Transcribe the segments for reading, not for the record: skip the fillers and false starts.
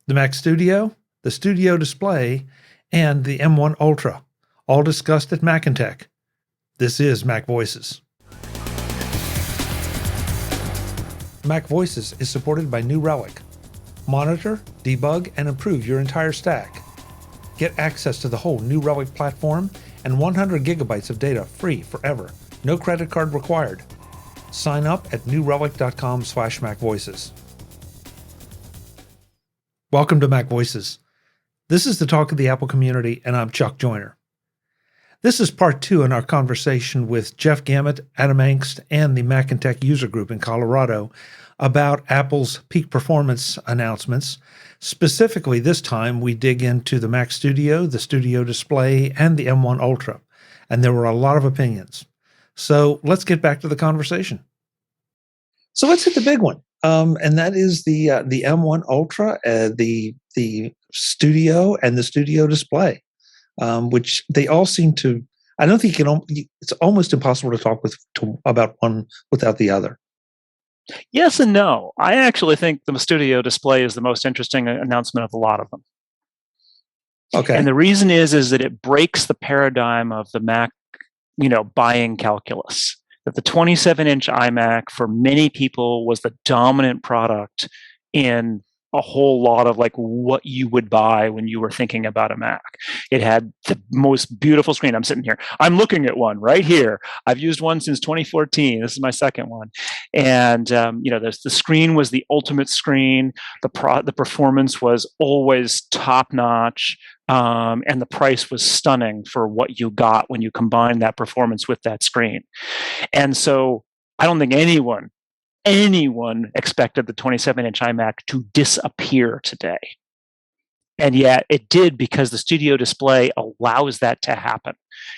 the Mac Studio, the Studio Display, and the M1 Ultra, all discussed at MacinTech. This is MacVoices. MacVoices is supported by new Relic. Monitor, debug, and improve your entire stack. Get access to the whole new Relic platform and 100 gigabytes of data free forever. No credit card required. Sign up at newrelic.com/MacVoices. Welcome to MacVoices. This is the talk of the Apple community, and I'm Chuck Joyner. This is part 2 in our conversation with Jeff Gamet, Adam Engst, and the MacinTech User Group in Colorado about Apple's peak performance announcements. Specifically, this time we dig into the Mac Studio, the Studio Display, and the M1 Ultra, and there were a lot of opinions. So let's get back to the conversation. So let's hit the big one, and that is the M1 Ultra, the Studio, and the Studio Display, which they all seem to. I don't think it's almost impossible to talk about one without the other. Yes and no. I actually think the Studio Display is the most interesting announcement of a lot of them. Okay. And the reason is that it breaks the paradigm of the Mac, buying calculus. That the 27-inch iMac for many people was the dominant product in a whole lot of like what you would buy when you were thinking about a Mac. It had the most beautiful screen. I'm sitting here. I'm looking at one right here. I've used one since 2014. This is my second one. And, the screen was the ultimate screen. The performance was always top notch. And the price was stunning for what you got when you combine that performance with that screen. And so I don't think anyone expected the 27-inch iMac to disappear today. And yet it did, because the Studio Display allows that to happen.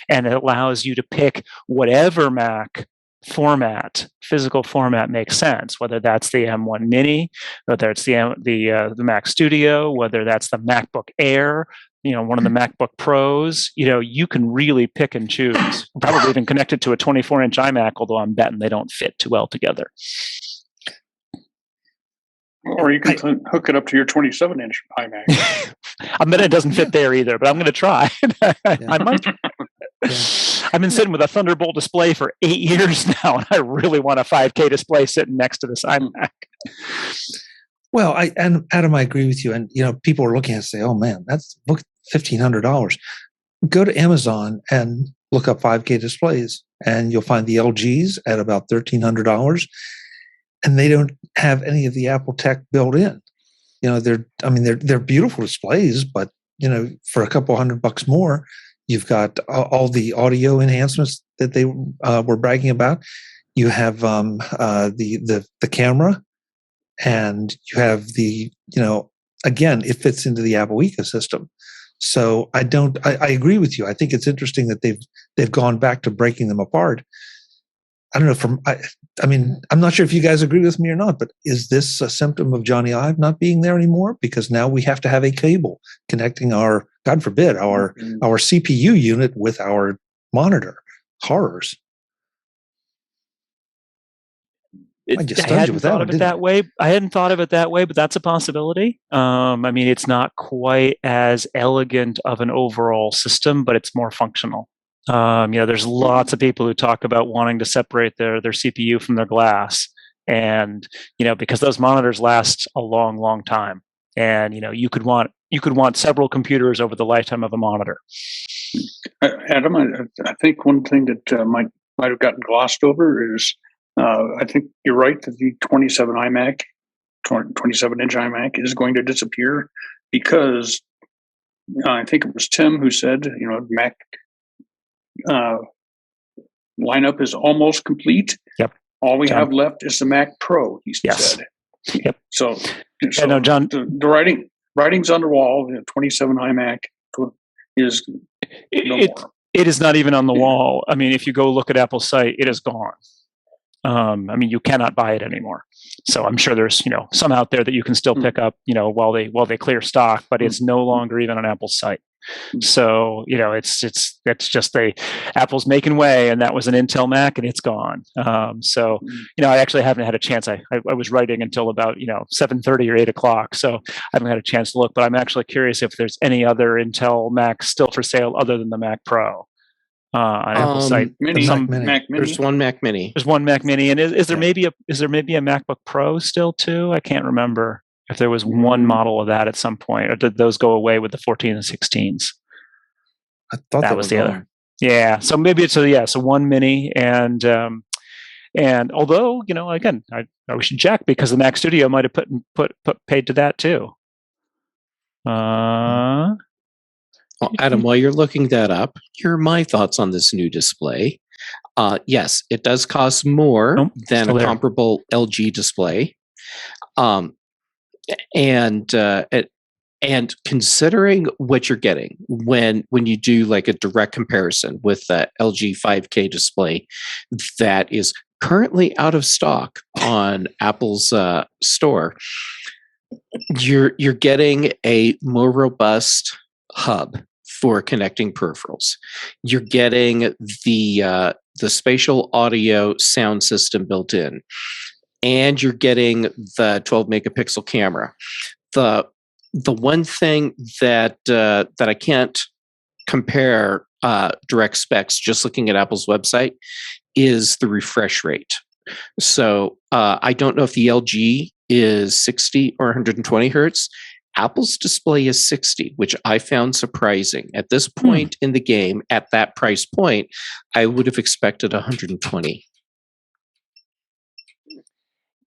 And it allows you to pick whatever Mac physical format makes sense, whether that's the M1 Mini, whether it's the Mac Studio, whether that's the MacBook Air, one of the MacBook Pros. You can really pick and choose. Probably even connect it to a 24-inch iMac, although I'm betting they don't fit too well together. Or you can hook it up to your 27-inch iMac. I bet it doesn't fit there either, but I'm going to try. I might. Yeah. I've been sitting with a Thunderbolt display for 8 years now, and I really want a 5K display sitting next to this iMac. Well, Adam, I agree with you. And people are looking at it and say, "Oh man, that's $1,500." Go to Amazon and look up 5K displays, and you'll find the LGs at about $1,300. And they don't have any of the Apple tech built in. They're beautiful displays, but for a couple $100 more, you've got all the audio enhancements that they were bragging about. You have the camera, and you have again, it fits into the Apple ecosystem. So I agree with you. I think it's interesting that they've gone back to breaking them apart. I don't know. I'm not sure if you guys agree with me or not, but is this a symptom of Johnny Ive not being there anymore? Because now we have to have a cable connecting our, God forbid, our CPU unit with our monitor. Horrors. I hadn't thought of it that way. I hadn't thought of it that way, but that's a possibility. It's not quite as elegant of an overall system, but it's more functional. There's lots of people who talk about wanting to separate their CPU from their glass, and because those monitors last a long, long time, and you could want several computers over the lifetime of a monitor. Adam, I think one thing that might have gotten glossed over is I think you're right that the 27-inch iMac is going to disappear, because I think it was Tim who said Mac lineup is almost complete. Yep. All we have left is the Mac Pro, he said. Yep. So John, the writing's on the wall. 27 iMac is it is not even on the wall. If you go look at Apple's site, it is gone. You cannot buy it anymore. So I'm sure there's some out there that you can still pick up while they clear stock, but it's no longer even on Apple's site. So it's just Apple's making way, and that was an Intel Mac, and it's gone. So I actually haven't had a chance. I was writing until about 7:30 or 8 o'clock, so I haven't had a chance to look. But I'm actually curious if there's any other Intel Macs still for sale other than the Mac Pro. On Apple's site. Mac Mini. There's one Mac Mini. There's one Mac Mini, and is there maybe a MacBook Pro still too? I can't remember if there was one model of that at some point, or did those go away with the 14 and 16s? I thought that was the other. Yeah, so maybe it's so one Mini, and although again, we should check because the Mac Studio might have paid to that too. Well, Adam, while you're looking that up, here are my thoughts on this new display. Yes, it does cost more than a comparable LG display. And considering what you're getting when you do like a direct comparison with the LG 5K display that is currently out of stock on Apple's store, you're getting a more robust hub for connecting peripherals. You're getting the spatial audio sound system built in, and you're getting the 12 megapixel camera. The one thing that I can't compare direct specs just looking at Apple's website is the refresh rate. So I don't know if the LG is 60 or 120 hertz. Apple's display is 60, which I found surprising. At this point in the game, at that price point, I would have expected 120.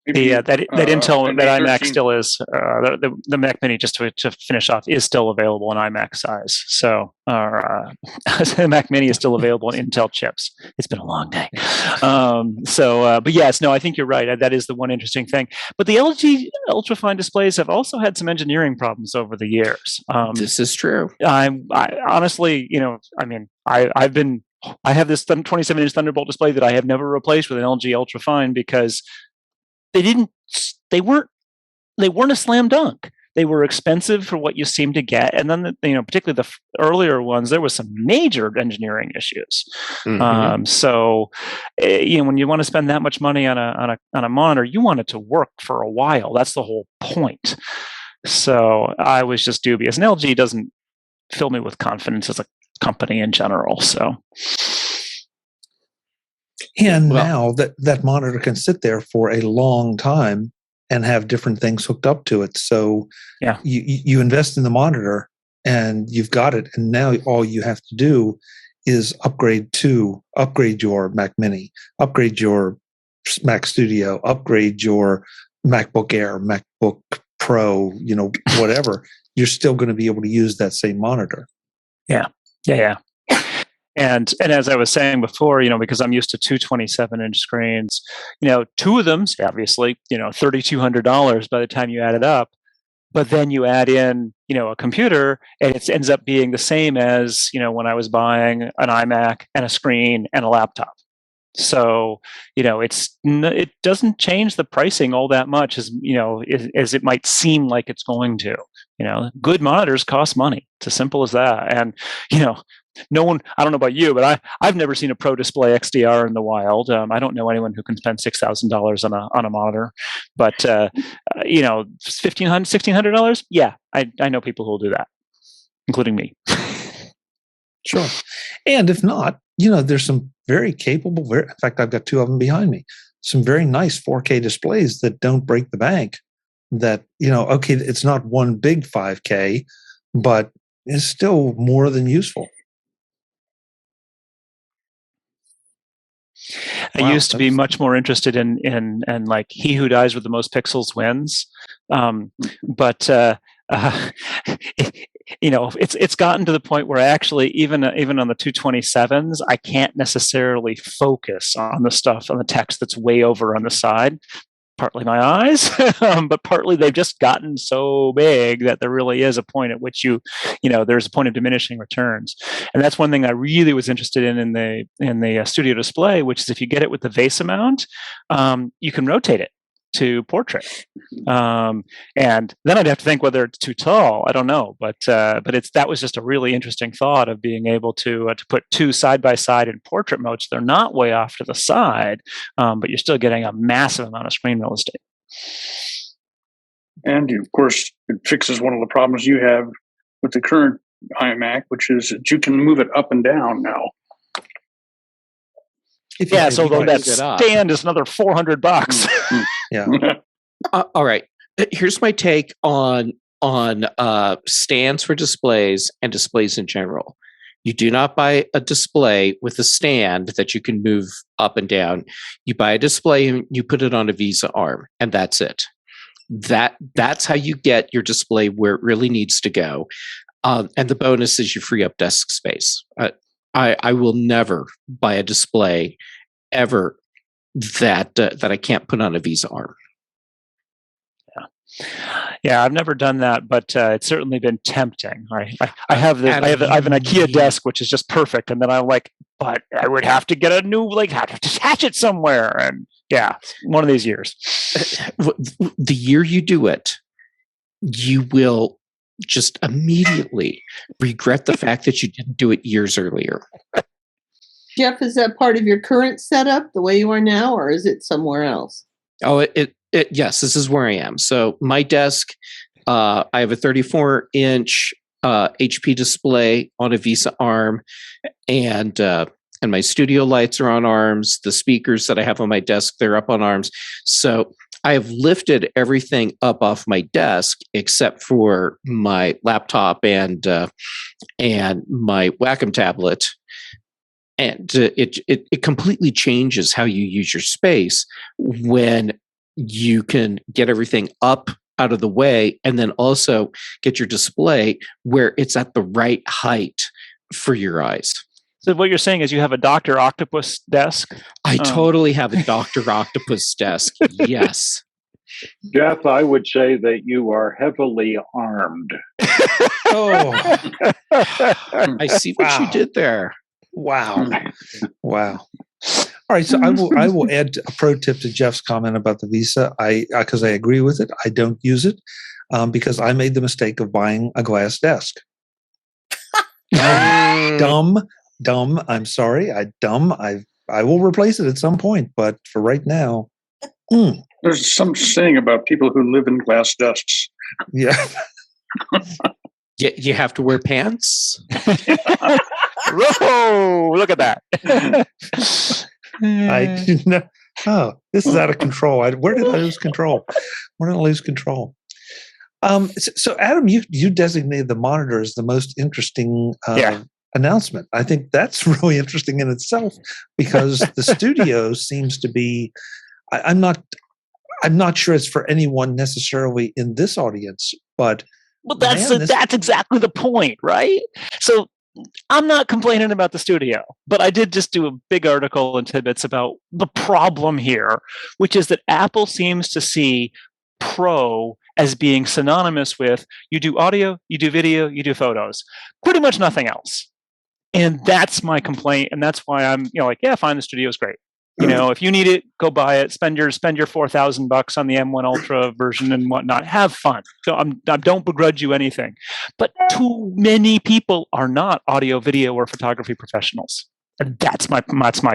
That Intel, that iMac still is, the Mac Mini, just to finish off, is still available in iMac size. So the Mac Mini is still available in Intel chips. It's been a long day. But yes, no, I think you're right. That is the one interesting thing. But the LG ultrafine displays have also had some engineering problems over the years. This is true. I honestly, I have this 27-inch Thunderbolt display that I have never replaced with an LG ultrafine because they weren't a slam dunk. They were expensive for what you seem to get, and then particularly the earlier ones, there was some major engineering issues. Mm-hmm. So when you want to spend that much money on a monitor, you want it to work for a while. That's the whole point. So I was just dubious, and LG doesn't fill me with confidence as a company in general. So. And now that monitor can sit there for a long time and have different things hooked up to it. So you invest in the monitor and you've got it. And now all you have to do is upgrade your Mac Mini, upgrade your Mac Studio, upgrade your MacBook Air, MacBook Pro, whatever. You're still going to be able to use that same monitor. Yeah. And as I was saying before, because I'm used to two 27-inch screens, two of them, obviously, $3,200 by the time you add it up. But then you add in, a computer, and it ends up being the same as, when I was buying an iMac and a screen and a laptop. So, it doesn't change the pricing all that much as it might seem like it's going to. Good monitors cost money. It's as simple as that. And, no one, I don't know about you, but I've never seen a Pro Display XDR in the wild. I don't know anyone who can spend $6,000 on a monitor, but $1,500, $1,600. Yeah, I know people who will do that, including me. Sure. And if not, there's some very capable, in fact, I've got two of them behind me, some very nice 4K displays that don't break the bank. That, okay, it's not one big 5K, but it's still more than useful. I used to be much more interested in like he who dies with the most pixels wins, but it's gotten to the point where actually even on the 227s, I can't necessarily focus on the stuff on the text that's way over on the side. Partly my eyes, but partly they've just gotten so big that there really is a point at which there's a point of diminishing returns. And that's one thing I really was interested in the studio display, which is if you get it with the VESA mount, you can rotate it. to portrait. And then I'd have to think whether it's too tall. I don't know, but that was just a really interesting thought of being able to put two side by side in portrait mode. So they're not way off to the side, but you're still getting a massive amount of screen real estate. And of course, it fixes one of the problems you have with the current iMac, which is that you can move it up and down now. Yeah, so that stand is another $400. Yeah. All right. Here's my take on stands for displays and displays in general. You do not buy a display with a stand that you can move up and down. You buy a display and you put it on a Visa arm, and that's it. That's how you get your display where it really needs to go. And the bonus is you free up desk space. I will never buy a display ever that I can't put on a Visa arm. Yeah, I've never done that, but it's certainly been tempting. I have an IKEA desk, which is just perfect, and then I'm like, but I would have to get a new, have to attach it somewhere, and yeah, one of these years. The year you do it, you will just immediately regret the fact that you didn't do it years earlier. Jeff, is that part of your current setup, the way you are now, or is it somewhere else? Oh, yes, this is where I am. So my desk, I have a 34-inch HP display on a Visa arm, and my studio lights are on arms. The speakers that I have on my desk, they're up on arms. So I have lifted everything up off my desk except for my laptop and my Wacom tablet. And it completely changes how you use your space when you can get everything up out of the way and then also get your display where it's at the right height for your eyes. So what you're saying is you have a Dr. Octopus desk? I totally have a Dr. Octopus desk. Yes. Jeff, I would say that you are heavily armed. Oh, I see what you did there. Wow. Wow. All right. So I will add a pro tip to Jeff's comment about the Visa. Because I agree with it. I don't use it because I made the mistake of buying a glass desk. Dumb. I'm sorry. I will replace it at some point, but for right now. There's some saying about people who live in glass desks. Yeah. You have to wear pants. Whoa! Look at that. Oh, this is out of control. Where did I lose control? So Adam, you designated the monitor as the most interesting announcement. I think that's really interesting in itself because the studio seems to be. I'm not sure it's for anyone necessarily in this audience, but that's exactly the point, right? So I'm not complaining about the studio, but I did just do a big article in Tidbits about the problem here, which is that Apple seems to see Pro as being synonymous with you do audio, you do video, you do photos, pretty much nothing else. And that's my complaint, and that's why I'm fine, the studio is great. If you need it, go buy it. Spend your $4,000 on the M1 Ultra version and whatnot. Have fun. So I don't begrudge you anything. But too many people are not audio, video, or photography professionals, and that's my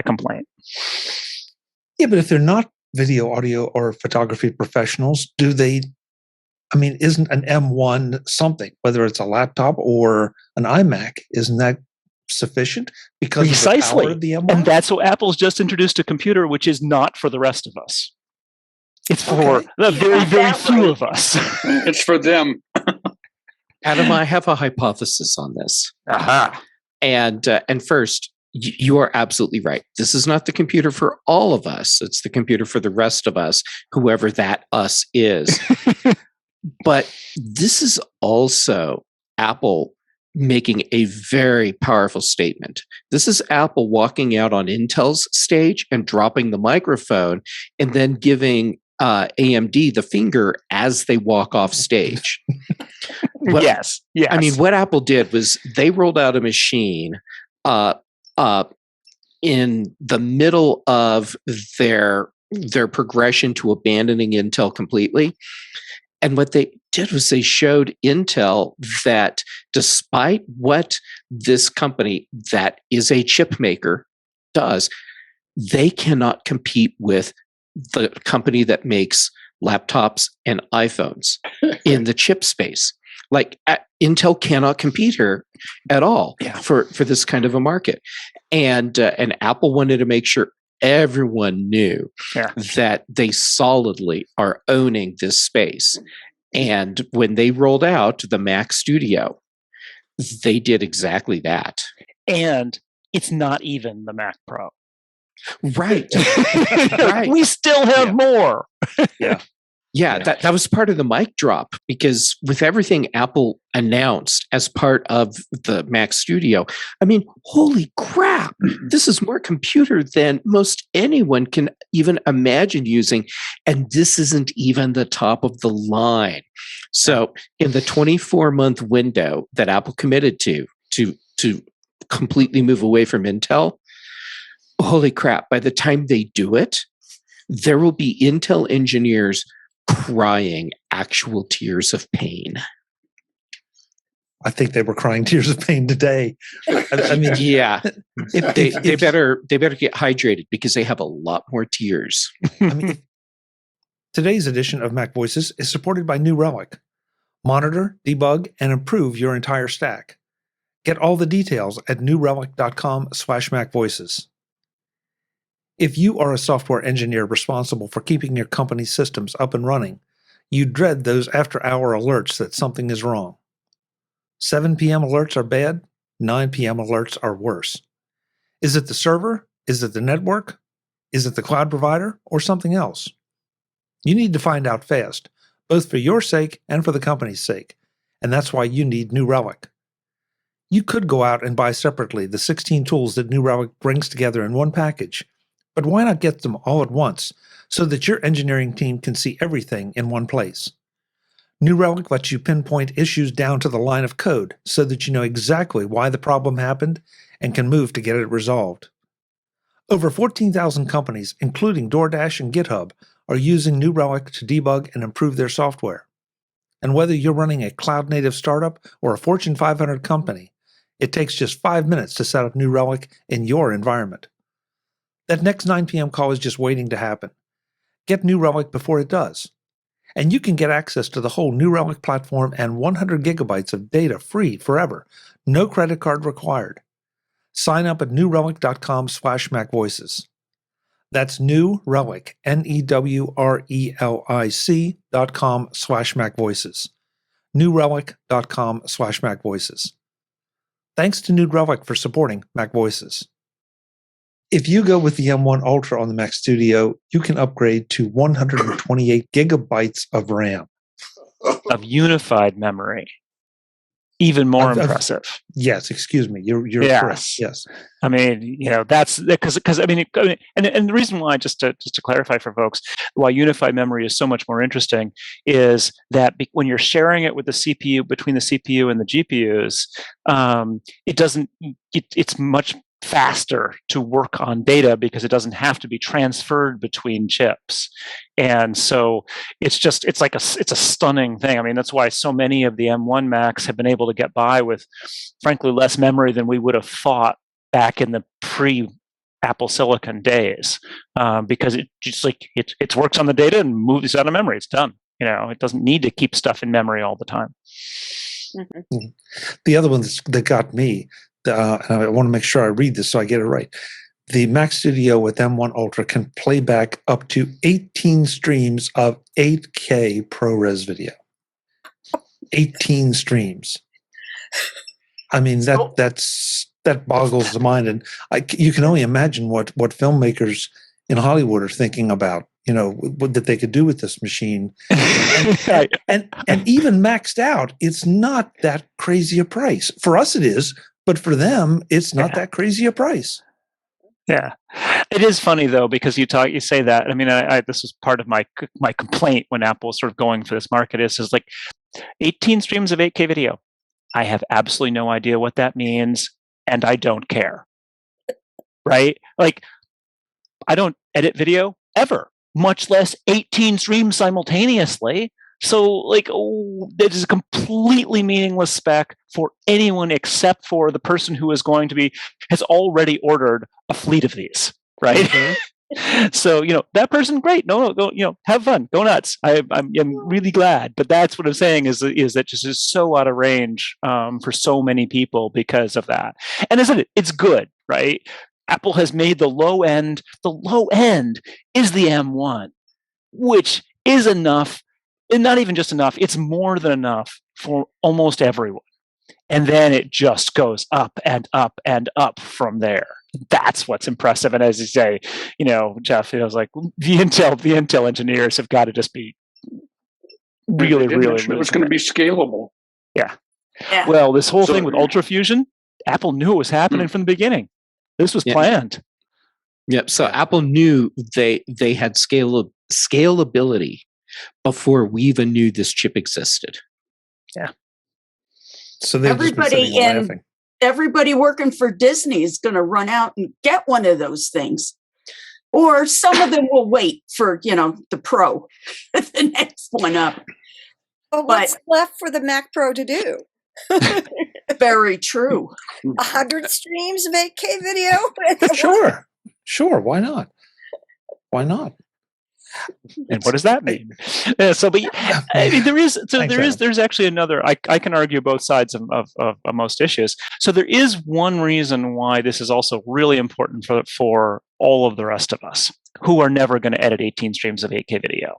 complaint. Yeah, but if they're not video, audio, or photography professionals, do they? I mean, isn't an M1 something? Whether it's a laptop or an iMac, isn't that sufficient because precisely of the power of the M1? And that's what Apple's just introduced a computer which is not for the rest of us. It's for the very, very few of us. It's for them. Adam, I have a hypothesis on this. Aha. And first, you are absolutely right. This is not the computer for all of us. It's the computer for the rest of us, whoever that us is. But this is also Apple making a very powerful statement. This is Apple walking out on Intel's stage and dropping the microphone and then giving AMD the finger as they walk off stage. Yes. I mean, what Apple did was they rolled out a machine in the middle of their their progression to abandoning Intel completely. And what they did was they showed Intel that despite what this company that is a chip maker does, they cannot compete with the company that makes laptops and iPhones in the chip space. Like Intel cannot compete here at all for this kind of a market. And Apple wanted to make sure everyone knew that they solidly are owning this space. And when they rolled out the Mac Studio, they did exactly that. And it's not even the Mac Pro. Right. Right. We still have more. Yeah, that was part of the mic drop, because with everything Apple announced as part of the Mac Studio, I mean, holy crap, this is more computer than most anyone can even imagine using. And this isn't even the top of the line. So in the 24-month window that Apple committed to completely move away from Intel, holy crap, by the time they do it, there will be Intel engineers crying actual tears of pain. I think they were crying tears of pain today. I mean, yeah, they better get hydrated, because they have a lot more tears. I mean, today's edition of MacVoices is supported by New Relic. Monitor, debug, and improve your entire stack. Get all the details at newrelic.com/MacVoices. If you are a software engineer responsible for keeping your company's systems up and running, you dread those after-hour alerts that something is wrong. 7 p.m. alerts are bad, 9 p.m. alerts are worse. Is it the server? Is it the network? Is it the cloud provider? Or something else? You need to find out fast, both for your sake and for the company's sake, and that's why you need New Relic. You could go out and buy separately the 16 tools that New Relic brings together in one package, but why not get them all at once so that your engineering team can see everything in one place? New Relic lets you pinpoint issues down to the line of code so that you know exactly why the problem happened and can move to get it resolved. Over 14,000 companies, including DoorDash and GitHub, are using New Relic to debug and improve their software. And whether you're running a cloud-native startup or a Fortune 500 company, it takes just 5 minutes to set up New Relic in your environment. That next 9 p.m. call is just waiting to happen. Get New Relic before it does. And you can get access to the whole New Relic platform and 100 gigabytes of data free forever. No credit card required. Sign up at newrelic.com/MacVoices. That's New Relic, NEWRELIC.com/MacVoices. newrelic.com/MacVoices. Thanks to New Relic for supporting MacVoices. If you go with the M1 Ultra on the Mac Studio, you can upgrade to 128 gigabytes of RAM. Of unified memory. Even more impressive. Yes, excuse me. You're correct. Yes. I mean, that's because I mean, and the reason why, just to clarify for folks, why unified memory is so much more interesting is that when you're sharing it with the CPU, between the CPU and the GPUs, it's much faster to work on data because it doesn't have to be transferred between chips. And so it's a stunning thing. I mean, that's why so many of the M1 Macs have been able to get by with, frankly, less memory than we would have thought back in the pre-Apple Silicon days, because it works on the data and moves out of memory. It's done. It doesn't need to keep stuff in memory all the time. Mm-hmm. The other one that got me, and I want to make sure I read this so I get it right. The Mac Studio with M1 Ultra can play back up to 18 streams of 8K ProRes video. 18 streams. I mean, that boggles the mind, and you can only imagine what filmmakers in Hollywood are thinking about. What that they could do with this machine, and even maxed out, it's not that crazy a price. For us, it is. But for them, it's not that crazy a price. Yeah, it is funny though, because you say that. I mean, this was part of my complaint when Apple was sort of going for this market is like 18 streams of 8K video. I have absolutely no idea what that means, and I don't care. Right? Like, I don't edit video ever. much less 18 streams simultaneously. So, like, that is a completely meaningless spec for anyone except for the person who is going to has already ordered a fleet of these, right? So, that person, great. No, go, have fun, go nuts. I'm really glad. But that's what I'm saying is that just is so out of range for so many people because of that. And isn't it? It's good, right? Apple has made the low end. The low end is the M1, which is enough. And not even just enough, it's more than enough for almost everyone. And then it just goes up and up and up from there. That's what's impressive. And as you say, Jeff, it's like the Intel engineers have got to just be really it was going to be scalable. Yeah. Well, this whole thing with UltraFusion, Apple knew it was happening from the beginning. This was planned. Yep. So Apple knew they had scalability before we even knew this chip existed. Yeah. So everybody working for Disney is going to run out and get one of those things. Or some of them will wait for, the Pro, the next one up. Well, what's left for the Mac Pro to do? Very true. 100 streams of 8K video? Sure. Why not? And what does that mean? There's actually another. I can argue both sides of most issues. So there is one reason why this is also really important for all of the rest of us who are never going to edit 18 streams of 8K video,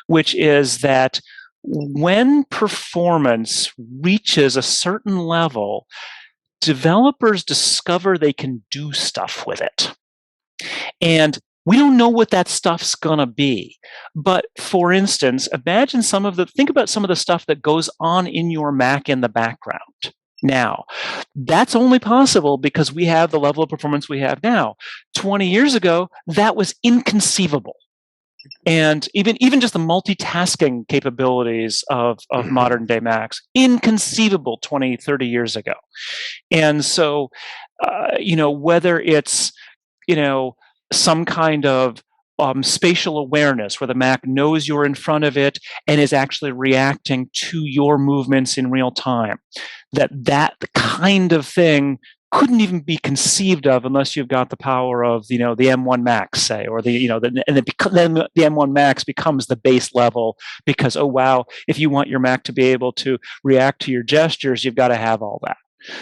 which is that when performance reaches a certain level, developers discover they can do stuff with it. And we don't know what that stuff's gonna be. But for instance, think about some of the stuff that goes on in your Mac in the background. Now, that's only possible because we have the level of performance we have now. 20 years ago, that was inconceivable. And even just the multitasking capabilities of modern day Macs, inconceivable 20, 30 years ago. And so, whether it's, some kind of spatial awareness where the Mac knows you're in front of it and is actually reacting to your movements in real time. That kind of thing couldn't even be conceived of unless you've got the power of the M1 Max, say, or then the M1 Max becomes the base level because, oh wow, if you want your Mac to be able to react to your gestures, you've got to have all that.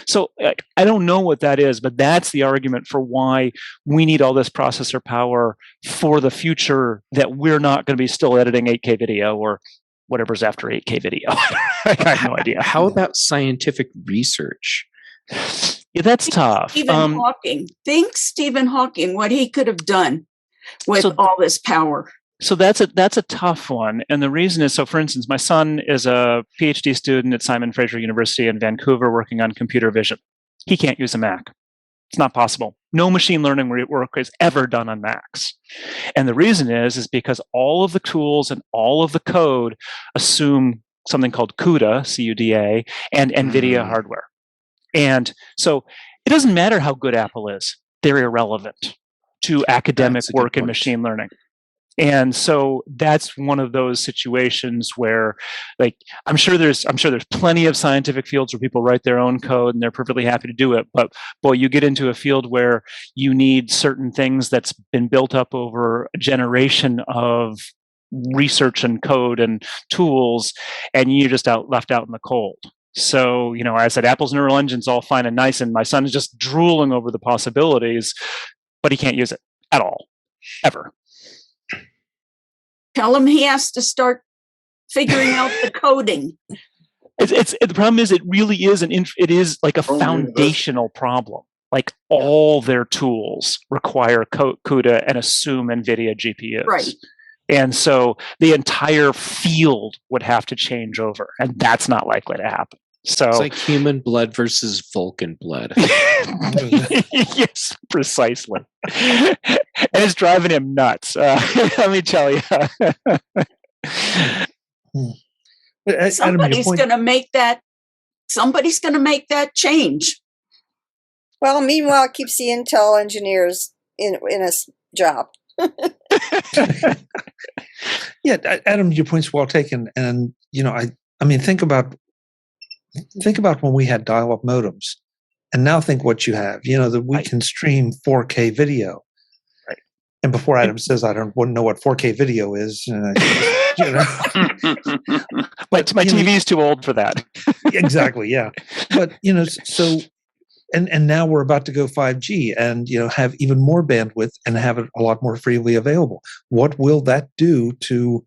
So I don't know what that is, but that's the argument for why we need all this processor power for the future, that we're not going to be still editing 8K video or whatever's after 8K video. I have no idea. How about scientific research? Yeah, that's tough. Think Stephen Hawking, what he could have done with all this power. So that's a tough one. And the reason is, so for instance, my son is a PhD student at Simon Fraser University in Vancouver working on computer vision. He can't use a Mac. It's not possible. No machine learning work is ever done on Macs. And the reason is because all of the tools and all of the code assume something called CUDA, C-U-D-A, and NVIDIA hardware. And so it doesn't matter how good Apple is. They're irrelevant to academic work in machine learning. And so that's one of those situations where, like, I'm sure there's plenty of scientific fields where people write their own code and they're perfectly happy to do it. But boy, you get into a field where you need certain things that's been built up over a generation of research and code and tools, and you're just left out in the cold. So, I said, Apple's neural engine's all fine and nice, and my son is just drooling over the possibilities, but he can't use it at all, ever. Tell him he has to start figuring out the coding. The problem is, it really is it is like a foundational problem. Like all their tools require CUDA and assume NVIDIA GPUs. Right. And so the entire field would have to change over, and that's not likely to happen. So it's like human blood versus Vulcan blood. Yes, precisely. And it's driving him nuts. Let me tell you. Somebody's going to make that. Somebody's going to make that change. Well, meanwhile, it keeps the Intel engineers in a job. Yeah, Adam, your point's well taken. And I mean, think about when we had dial-up modems, and now think what you have. That we can stream 4K video. Right. And before Adam says, wouldn't know what 4K video is. My TV is too old for that. Exactly. Yeah. But so. And now we're about to go 5G and have even more bandwidth and have it a lot more freely available. What will that do to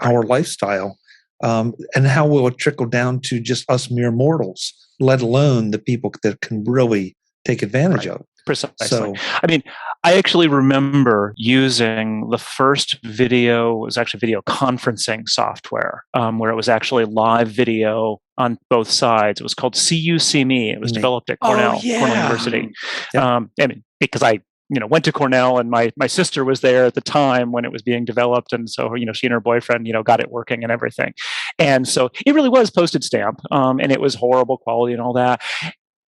our lifestyle, and how will it trickle down to just us mere mortals, let alone the people that can really take advantage of it? Precisely. So, I mean, I actually remember using the first video, it was actually video conferencing software, where it was actually live video on both sides. It was called See You, See Me. It was developed at Cornell University. Yep. I mean, because I went to Cornell, and my sister was there at the time when it was being developed, and so she and her boyfriend got it working and everything, and so it really was postage stamp, and it was horrible quality and all that.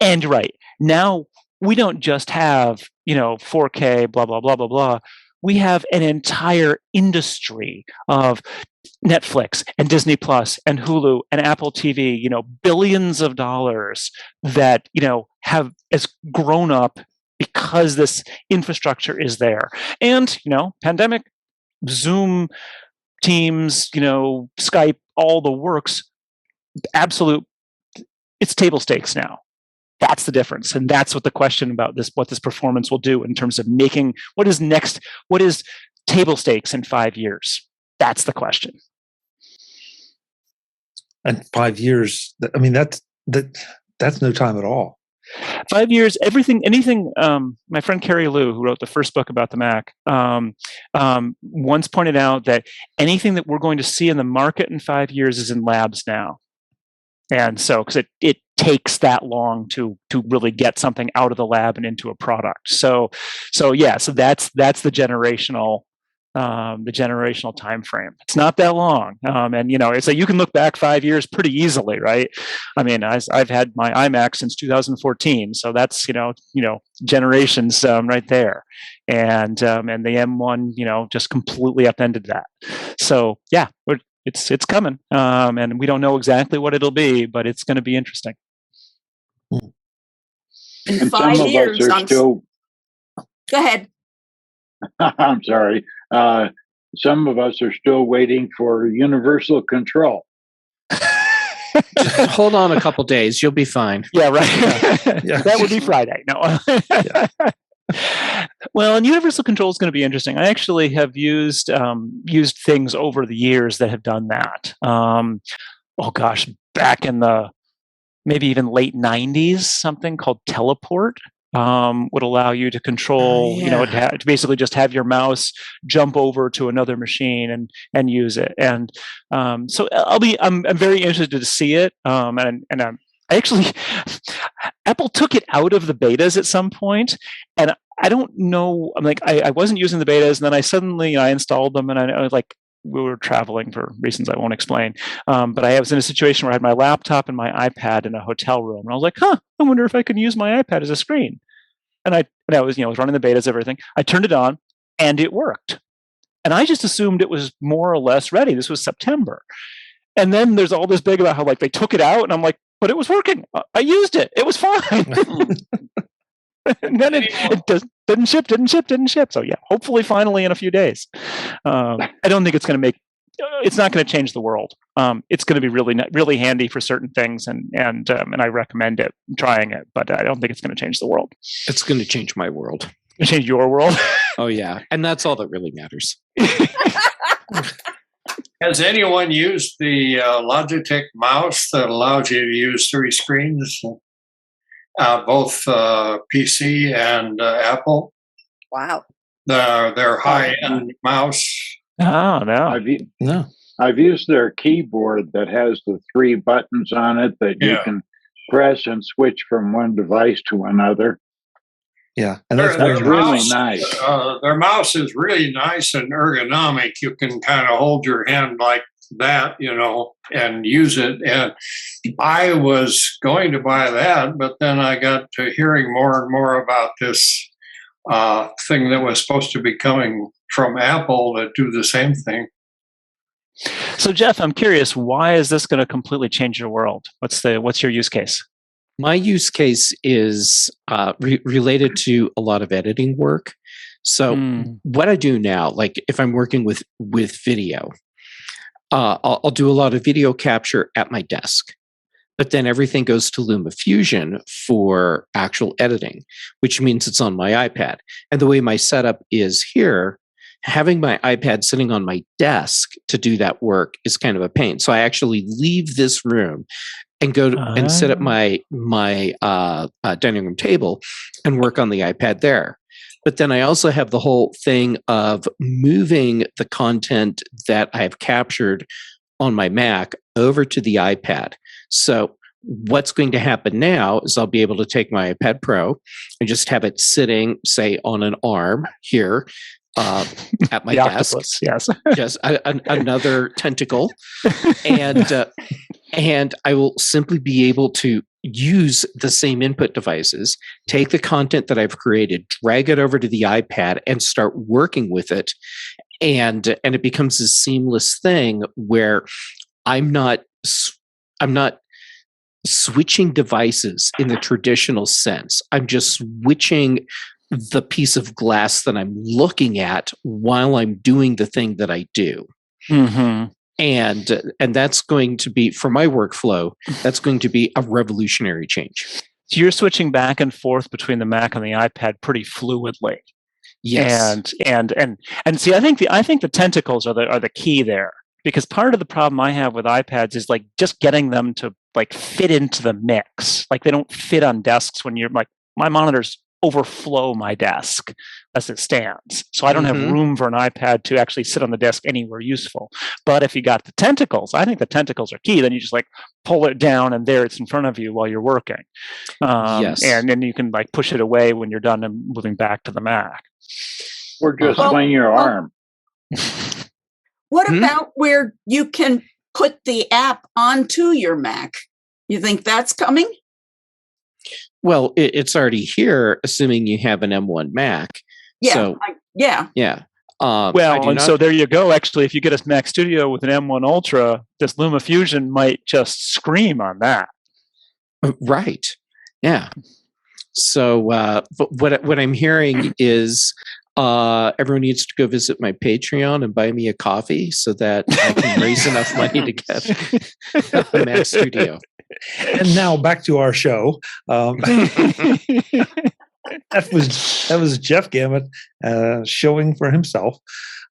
And right now, we don't just have 4K, blah blah blah blah blah. We have an entire industry of Netflix and Disney Plus and Hulu and Apple TV, billions of dollars that have as grown up because this infrastructure is there. And pandemic, Zoom, Teams, Skype, all the works, absolute, it's table stakes now. That's the difference. And that's what the question about what this performance will do in terms of making what is next, what is table stakes in 5 years? That's the question. And 5 years, I mean, that's no time at all. 5 years, anything. My friend Carrie Liu, who wrote the first book about the Mac, once pointed out that anything that we're going to see in the market in 5 years is in labs now. And so, because it takes that long to really get something out of the lab and into a product. So that's the generational time frame. It's not that long, and it's like you can look back 5 years pretty easily, right? I mean, I've had my iMac since 2014, so that's generations right there, and the M1 just completely upended that. So yeah, it's coming, and we don't know exactly what it'll be, but it's going to be interesting. In And 5 some of years, us are still. Go ahead. I'm sorry. Some of us are still waiting for universal control. Hold on a couple days. You'll be fine. Yeah, right. Yeah. That would be Friday. No. Well, and universal control is going to be interesting. I actually have used things over the years that have done that. Back in the maybe even late 90s, something called Teleport would allow you to control, to basically just have your mouse jump over to another machine and use it. And so I'm very interested to see it. And I actually, Apple took it out of the betas at some point, and I don't know. I'm like, I wasn't using the betas, and then I suddenly I installed them, and I was like, we were traveling for reasons I won't explain. But I was in a situation where I had my laptop and my iPad in a hotel room, and I was like, I wonder if I can use my iPad as a screen. And I was was running the betas, everything. I turned it on, and it worked. And I just assumed it was more or less ready. This was September. And then there's all this big about how they took it out, and I'm like, but it was working. I used it. It was fine. And then it didn't ship. So yeah, hopefully finally in a few days. I don't think it's going to it's not going to change the world. It's going to be really handy for certain things, and I recommend trying it, but I don't think it's going to change the world. It's going to change my world. Change your world. Oh yeah, and that's all that really matters. Has anyone used the Logitech mouse that allows you to use 3 screens, both PC and Apple? Wow. Their high-end mouse. Oh no. No. I've used their keyboard that has the 3 buttons on it that you can press and switch from one device to another. Yeah, and that's really nice. Their mouse is really nice and ergonomic. You can kind of hold your hand like that, and use it. And I was going to buy that, but then I got to hearing more and more about this thing that was supposed to be coming from Apple to do the same thing. So, Jeff, I'm curious, why is this going to completely change your world? What's your use case? My use case is related to a lot of editing work. So what I do now, like if I'm working with video, I'll do a lot of video capture at my desk, but then everything goes to LumaFusion for actual editing, which means it's on my iPad. And the way my setup is here, having my iPad sitting on my desk to do that work is kind of a pain. So I actually leave this room and go and sit at my dining room table and work on the iPad there. But then I also have the whole thing of moving the content that I have captured on my Mac over to the iPad. So what's going to happen now is I'll be able to take my iPad Pro and just have it sitting, say, on an arm here at my desk. Octopus, yes. Just another tentacle. And I will simply be able to use the same input devices, take the content that I've created, drag it over to the iPad, and start working with it. And it becomes a seamless thing where I'm not switching devices in the traditional sense. I'm just switching the piece of glass that I'm looking at while I'm doing the thing that I do. Mm-hmm. And that's going to be, for my workflow, that's going to be a revolutionary change. So you're switching back and forth between the Mac and the iPad pretty fluidly. Yes. And see, I think the tentacles are the key there, because part of the problem I have with iPads is like just getting them to like fit into the mix. Like they don't fit on desks when you're like, my monitors overflow my desk as it stands. So I don't have room for an iPad to actually sit on the desk anywhere useful. But if you got the tentacles, I think the tentacles are key. Then you just like pull it down and there it's in front of you while you're working. Yes. And then you can like push it away when you're done and moving back to the Mac. Or just swing your arm. What about where you can put the app onto your Mac? You think that's coming? Well, it's already here, assuming you have an M1 Mac. Yeah. So, yeah. So there you go. Actually, if you get a Mac Studio with an M1 Ultra, this LumaFusion might just scream on that. Right. Yeah. So what I'm hearing is everyone needs to go visit my Patreon and buy me a coffee so that I can raise enough money to get a Mac Studio. And now back to our show. That was Jeff Gamet showing for himself.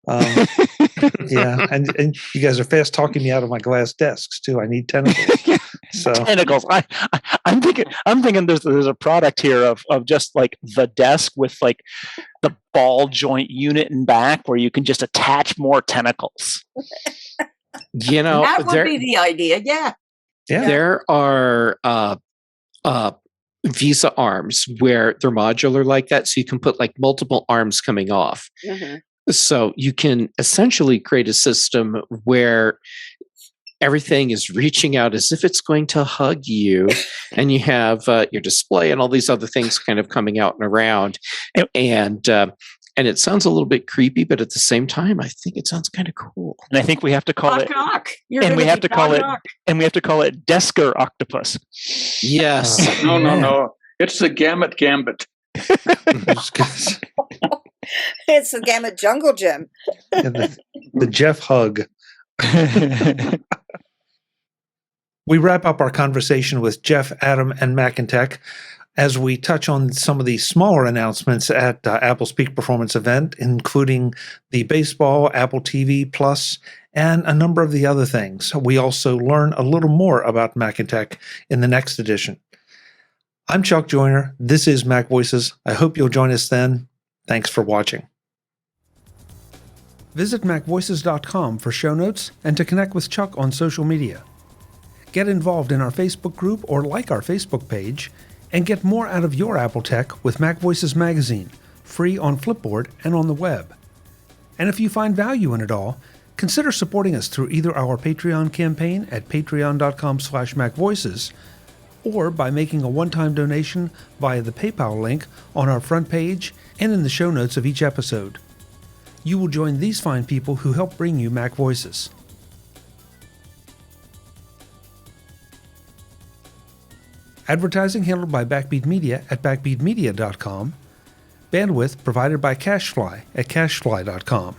Yeah, and you guys are fast talking me out of my glass desks too. I need tentacles. So tentacles. I'm thinking there's a product here of just like the desk with like the ball joint unit in back where you can just attach more tentacles. You know, that would be the idea. Yeah. Yeah. There are Visa arms where they're modular like that, so you can put like multiple arms coming off. So you can essentially create a system where everything is reaching out as if it's going to hug you, and you have your display and all these other things kind of coming out and around, and it sounds a little bit creepy, but at the same time, I think it sounds kind of cool. And I think we have to call it, and we have to call it Desker Octopus. Yes. No. It's the Gamet Gambit. It's the Gamet Jungle Gym. The Jeff hug. We wrap up our conversation with Jeff, Adam, and MacinTech as we touch on some of the smaller announcements at Apple's Peak Performance event, including the baseball, Apple TV Plus, and a number of the other things. We also learn a little more about MacinTech in the next edition. I'm Chuck Joyner. This is MacVoices. I hope you'll join us then. Thanks for watching. Visit MacVoices.com for show notes and to connect with Chuck on social media. Get involved in our Facebook group or like our Facebook page, and get more out of your Apple tech with MacVoices Magazine, free on Flipboard and on the web. And if you find value in it all, consider supporting us through either our Patreon campaign at patreon.com/MacVoices or by making a one-time donation via the PayPal link on our front page and in the show notes of each episode. You will join these fine people who help bring you Mac Voices. Advertising handled by Backbeat Media at backbeatmedia.com. Bandwidth provided by CacheFly at cachefly.com.